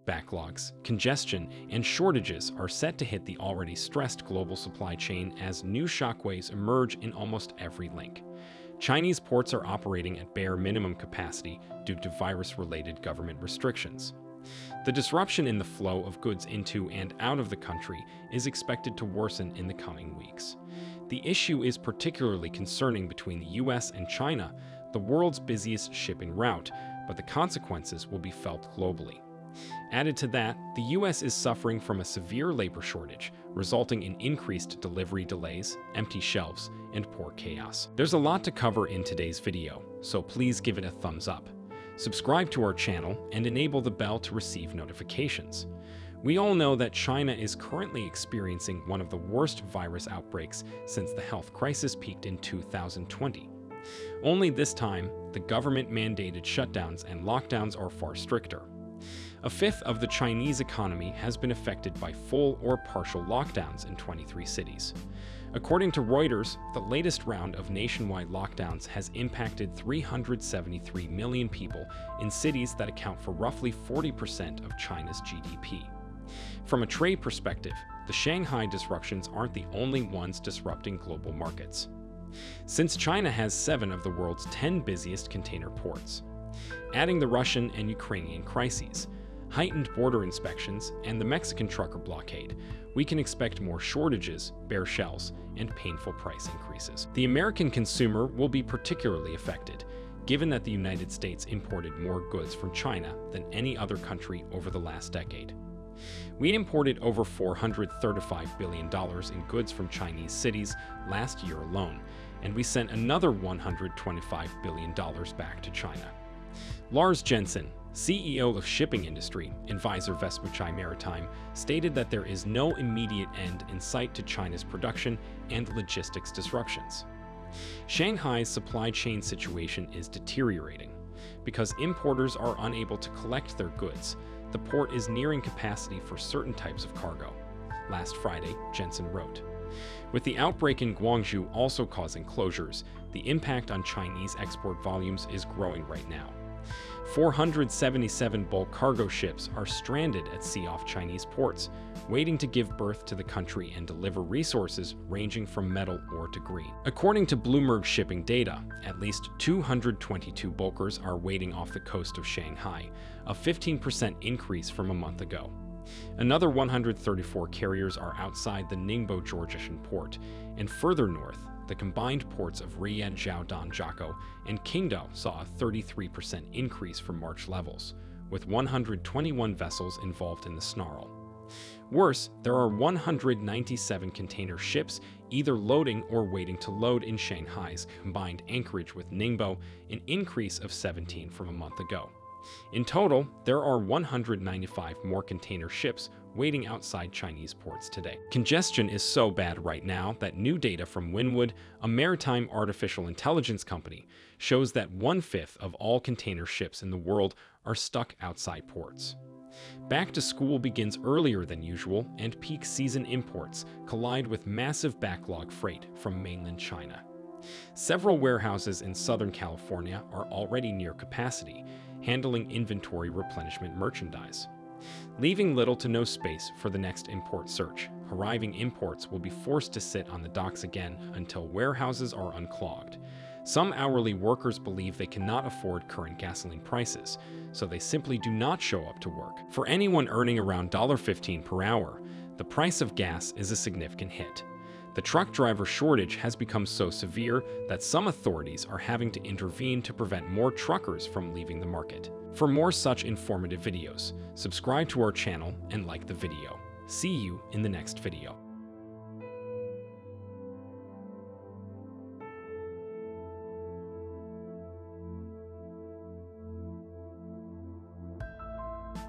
Backlogs, congestion, and shortages are set to hit the already stressed global supply chain as new shockwaves emerge in almost every link. Chinese ports are operating at bare minimum capacity due to virus-related government restrictions. The disruption in the flow of goods into and out of the country is expected to worsen in the coming weeks. The issue is particularly concerning between the US and China, the world's busiest shipping route, but the consequences will be felt globally. Added to that, the US is suffering from a severe labor shortage, resulting in increased delivery delays, empty shelves, and port chaos. There's a lot to cover in today's video, so please give it a thumbs up. Subscribe to our channel and enable the bell to receive notifications. We all know that China is currently experiencing one of the worst virus outbreaks since the health crisis peaked in 2020. Only this time, the government-mandated shutdowns and lockdowns are far stricter. A fifth of the Chinese economy has been affected by full or partial lockdowns in 23 cities. According to Reuters, the latest round of nationwide lockdowns has impacted 373 million people in cities that account for roughly 40% of China's GDP. From a trade perspective, the Shanghai disruptions aren't the only ones disrupting global markets. Since China has 7 of the world's 10 busiest container ports. Adding the Russian and Ukrainian crises, heightened border inspections, and the Mexican trucker blockade, we can expect more shortages, bare shelves, and painful price increases. The American consumer will be particularly affected, given that the United States imported more goods from China than any other country over the last decade. We imported over $435 billion in goods from Chinese cities last year alone, and we sent another $125 billion back to China. Lars Jensen, CEO of shipping industry, advisor Vespucci Maritime, stated that there is no immediate end in sight to China's production and logistics disruptions. Shanghai's supply chain situation is deteriorating. Because importers are unable to collect their goods, the port is nearing capacity for certain types of cargo. Last Friday, Jensen wrote. With the outbreak in Guangzhou also causing closures, the impact on Chinese export volumes is growing right now. 477 bulk cargo ships are stranded at sea off Chinese ports, waiting to give birth to the country and deliver resources ranging from metal ore to green. According to Bloomberg shipping data, at least 222 bulkers are waiting off the coast of Shanghai, a 15% increase from a month ago. Another 134 carriers are outside the Ningbo Georgian port, and further north, the combined ports of Riyadh, Jiaodong, Jiakou, and Qingdao saw a 33% increase from March levels, with 121 vessels involved in the snarl. Worse, there are 197 container ships either loading or waiting to load in Shanghai's combined anchorage with Ningbo, an increase of 17 from a month ago. In total, there are 195 more container ships waiting outside Chinese ports today. Congestion is so bad right now that new data from Winwood, a maritime artificial intelligence company, shows that 1/5 of all container ships in the world are stuck outside ports. Back to school begins earlier than usual, and peak season imports collide with massive backlog freight from mainland China. Several warehouses in Southern California are already near capacity, handling inventory replenishment merchandise, leaving little to no space for the next import surge. Arriving imports will be forced to sit on the docks again until warehouses are unclogged. Some hourly workers believe they cannot afford current gasoline prices, so they simply do not show up to work. For anyone earning around $15 per hour, the price of gas is a significant hit. The truck driver shortage has become so severe that some authorities are having to intervene to prevent more truckers from leaving the market. For more such informative videos, subscribe to our channel and like the video. See you in the next video.